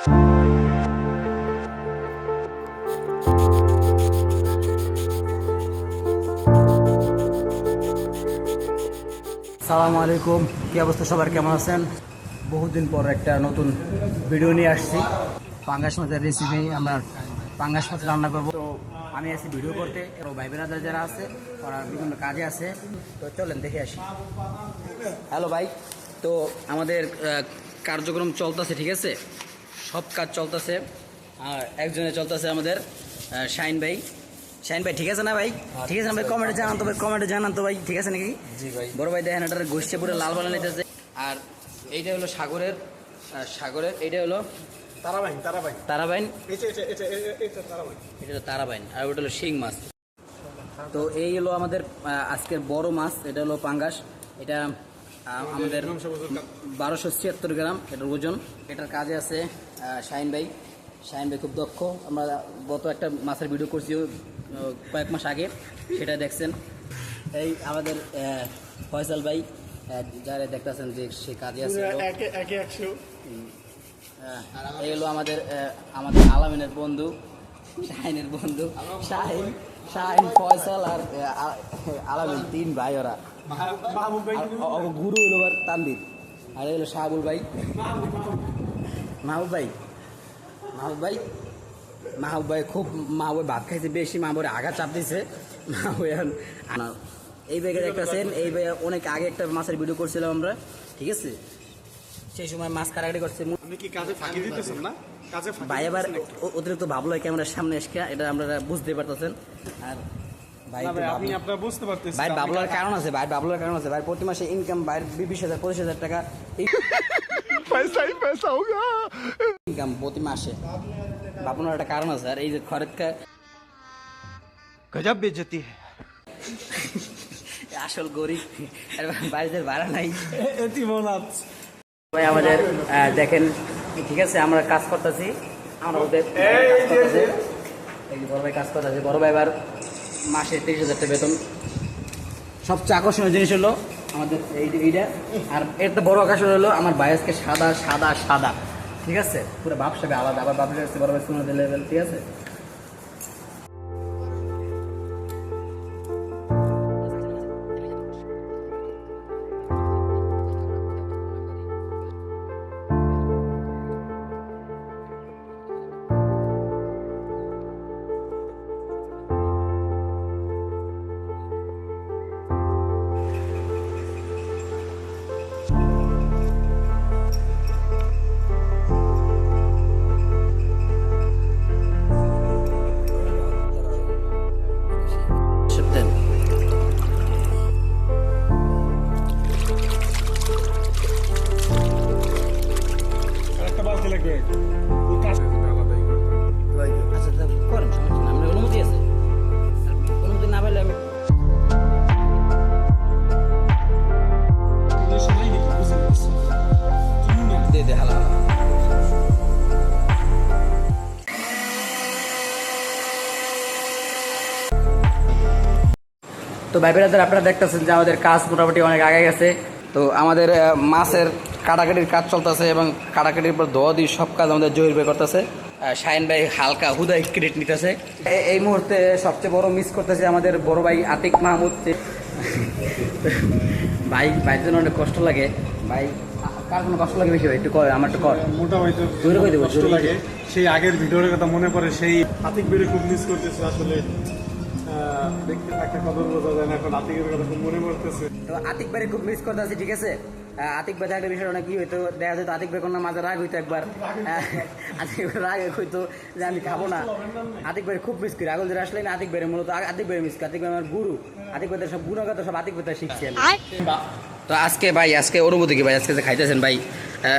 আসসালামু আলাইকুম, কি অবস্থা সবার, কেমন আছেন? বহুদিন পর একটা নতুন ভিডিও নিয়ে আসছি। পাঙ্গাস মাছের রেসিপি, আমরা পাঙ্গাস মাছ রান্না করবো। তো আমি আছি ভিডিও করতে, এবং ভাই বেড়াদার যারা আছে ওরা বিভিন্ন কাজে আছে। তো চলেন দেখে আসি। হ্যালো ভাই, তো আমাদের কার্যক্রম চলতেছে, ঠিক আছে, সব কাজ চলতেছে। আর একজনে চলতেছে আমাদের শাহিন ভাই। শাহিন ভাই ঠিক আছে না ভাই? ঠিক আছে না ভাই? কমেন্টে জানান তো ভাই, কমেন্টে জানান তো ভাই, ঠিক আছে নাকি? জি ভাই। বড় ভাই দেখেন এটার গোষ্ঠে পুরো লাল বানা নিতেছে। আর এইটা হলো সাগরের এইটা হলো তারাবাইন। এটা হলো তারাবাইন, আর ওটা হলো শিং মাছ। তো এই হলো আমাদের আজকের বড় মাছ, এটা হলো পাঙ্গাস। এটা আমাদের 1276 গ্রাম এটার ওজন। এটার কাজে আছে শাহিন ভাই খুব দক্ষ। আমরা গত একটা মাছের ভিডিও করছি কয়েক মাস আগে, সেটা দেখছেন। এই আমাদের ফয়সাল ভাই, যারা দেখতেছেন যে সে কাজে আছে। এই হলো আমাদের আলামিনের বন্ধু, শাহিনের বন্ধু, শাহিন ফয়সাল আর আলামিন, 3 ভাই ওরা। গুরু হলো তানবির। আর এই হলো শাহাবুল ভাই, মাহবুব ভাই খুব ভাত খাইছে বেশি, মাহবুবের আগা চাপ দিছে। এই ব্যাগে দেখতেছেন, এই ব্যাগে অনেক আগে একটা মাছের ভিডিও করছিলাম আমরা, ঠিক আছে? সেই সময় মাছ কাটাকাটি করছে। ভাই এবার অতিরিক্ত ভাবলো ক্যামেরার সামনে এসে, এটা আমরা বুঝতে পারতেছেন। আর ভাই বাবলার কারণ আছে, ভাই প্রতি মাসে ইনকাম বাইরে 20,000-25,000 টাকা ইনকাম প্রতি মাসে। বাবলার একটা কারণ আছে। আর এই যে খরচ গজব বেজতি আসল গরিব, বাড়িতে ভাড়া নাই। ভাই আমাদের দেখেন, ঠিক আছে, আমরা কাজ করতেছি, আমরা ওদের বড় ভাই কাজ করতেছে। বড় ভাই এবার মাসে 30,000 টাকা বেতন। সবচেয়ে আকর্ষণীয় জিনিস হলো আমাদের এইটা। আর এর তো বড় আকর্ষণ হলো আমার বায়াসকে সাদা, ঠিক আছে, পুরো ব্যবসাকে আলাদা। আবার ব্যবসা আসছে বড় ভাই সোনাদের লেভেল, ঠিক আছে। তো ভাই বেড়াদের, আপনারা দেখতেছেন যে আমাদের কাজ মোটামুটি অনেক আগে গেছে। তো আমাদের মাছের কাটাকাটির কাজ চলতেছে, এবং কাটাকাটির পর ধোয়া দিয়ে সব কাজ আমাদের জহির ভাই করতেছে। শাহিন ভাই হালকা হুদাই ক্রেডিট নিতেছে। এই মুহূর্তে সবচেয়ে বড় মিস করতেছে আমাদের বড় ভাই আতিক মাহমুদ। ভাইয়ের জন্য অনেক কষ্ট লাগে। ভাই কার কোনো কষ্ট লাগে বেশি? একটু কর, আমার একটু কর। মোটামুটি জোরে করে দেবো, জোরে লাগে। সেই আগের ভিডিওর কথা মনে পড়ে, সেই আতিক বেড়ে খুব মিস করতেছে আসলে। দেখতে থাকতে কদর বোঝা যায় না, এখন আতিকের কথা খুব মনে পড়তেছে। তো আতিক ভাই খুব মিস করতেছি, ঠিক আছে। আতিক ভাই থাকলে বিষয়টা অনেক কি হইতো, দেখা যেত আতিক ভাই কোনো মাঝে রাগ হইতো একবার। আতিক ভাই রাগ হইতো যে আমি খাবো না। আতিক ভাই খুব মিস করি। আগল যে আসলে আতিক ভাই মূলত আতিক ভাই মিস করি। আতিক ভাই আমার গুরু। আতিক ভাই সব গুণগত সব আতিক ভাই শিখছি আমি। তো আজকে অনুভূতি কি ভাই, আজকে যে খাইতেছেন ভাই,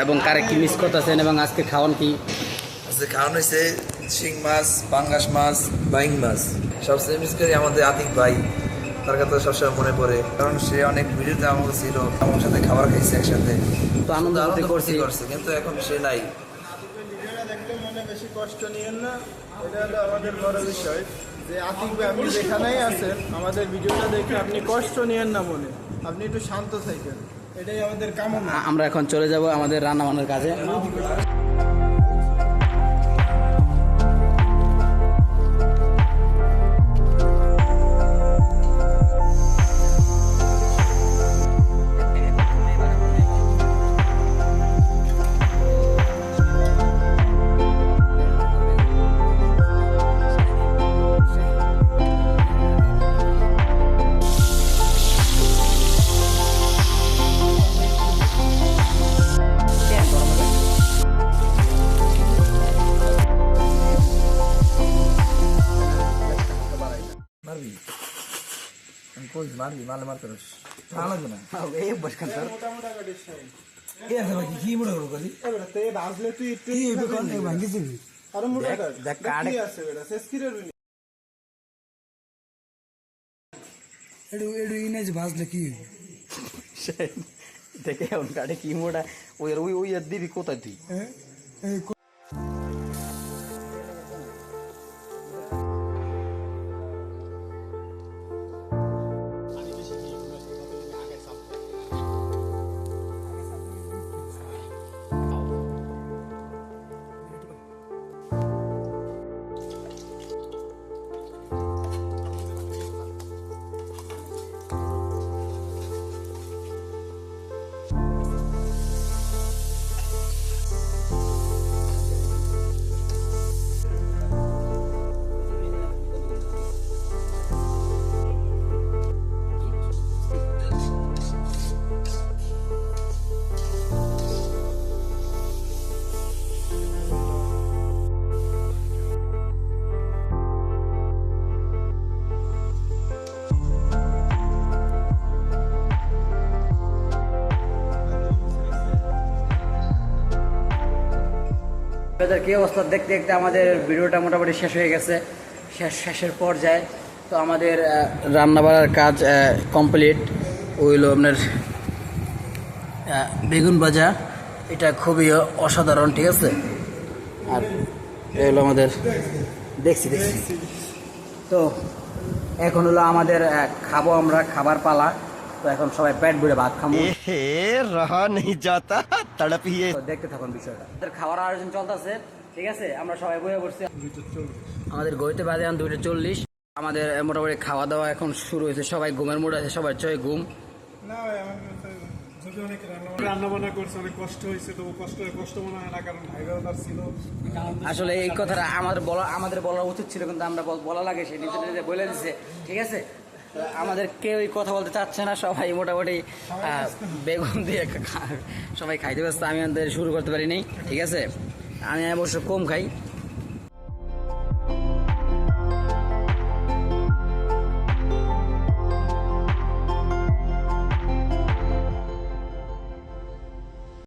এবং কারে কি মিস করতেছেন, এবং আজকে খাওয়ান কি? আজকে খাওয়ানো হয়েছে শিং মাছ, পাঙ্গাস মাছ, বাইং মাছ। সবচেয়ে মিস করি আমাদের আতিক ভাই, তার কথা সবসময় মনে পড়ে, কারণ সে অনেক ভিডিওতে আমার ছিল, আমার সাথে খাবার খাইছে একসাথে, তো আনন্দ করছে, কিন্তু এখন সে নাই। ভিডিওটা দেখলে মনে বেশি কষ্ট নিয়েন না, এটা হলো আমাদের বড় বিষয়। যে আতিক ভাই আপনি যেখানেই আছেন, আমাদের ভিডিওটা দেখে আপনি কষ্ট নিয়েন না মনে, আপনি একটু শান্ত থাকেন, এটাই আমাদের কামনা। আমরা এখন চলে যাব আমাদের রান্না বান্নার কাজে। মারবি মারলে মারতে পারিস লাগবে না এই বসখান তোর মোটামোটা কাটিস নাই এ আছে ভাই কি মনে করবো করি এবারে তে বাজলে তুই একটু ভাঙ্গি দিবি আরো মোটা কাট দেখ কাটে কি আছে বেটা শেষ কি রে এডু ইনেজ ভাজলে কি দেখে এখন কাটে কি মোটা ওই ওই ওই আর দিবি কোথায় তুই কি অবস্থা দেখতে দেখতে আমাদের ভিডিওটা মোটামুটি শেষ হয়ে গেছে শেষের পর্যায়ে তো আমাদের রান্না বাড়ার কাজ কমপ্লিট হইল আপনার বেগুন ভাজা এটা খুবই অসাধারণ ঠিক আছে আর এই হলো আমাদের দেখছি তো এখন হলো আমাদের খাবো আমরা খাবার পালা তো এখন সবাই পেট ভরে ভাত খাবো रहा नहीं जाता तड़प ही তো দেখতে থাকুন বিষয়টা আমাদের খাওয়ার আয়োজন চলতেছে ঠিক আছে আমরা সবাই বয়ে পড়ছি আমাদের গইতে বাজে এখন 2:40 আমাদের মোটামুটি খাওয়া দাওয়া এখন শুরু হয়েছে সবাই ঘুমের মুড আছে সবার চয় ঘুম না ভাই আমার যদি অনেক রান্না বান্না করছে অনেক কষ্ট হয়েছে তবু কষ্ট মনে হয় না কারণ ভাইরাও তার ছিল আসলে এই কথাটা আমাদের বলা উচিত ছিল কিন্তু আমরা বলা লাগে সে নিজে নিজে বলে দিচ্ছে ঠিক আছে তো আমাদের কেউ এই কথা বলতে চাচ্ছে না সবাই মোটামুটি বেগুন দিয়ে সবাই খাইতে ব্যস্ত আমি আমাদের শুরু করতে পারিনি ঠিক আছে আমি অবশ্য কম খাই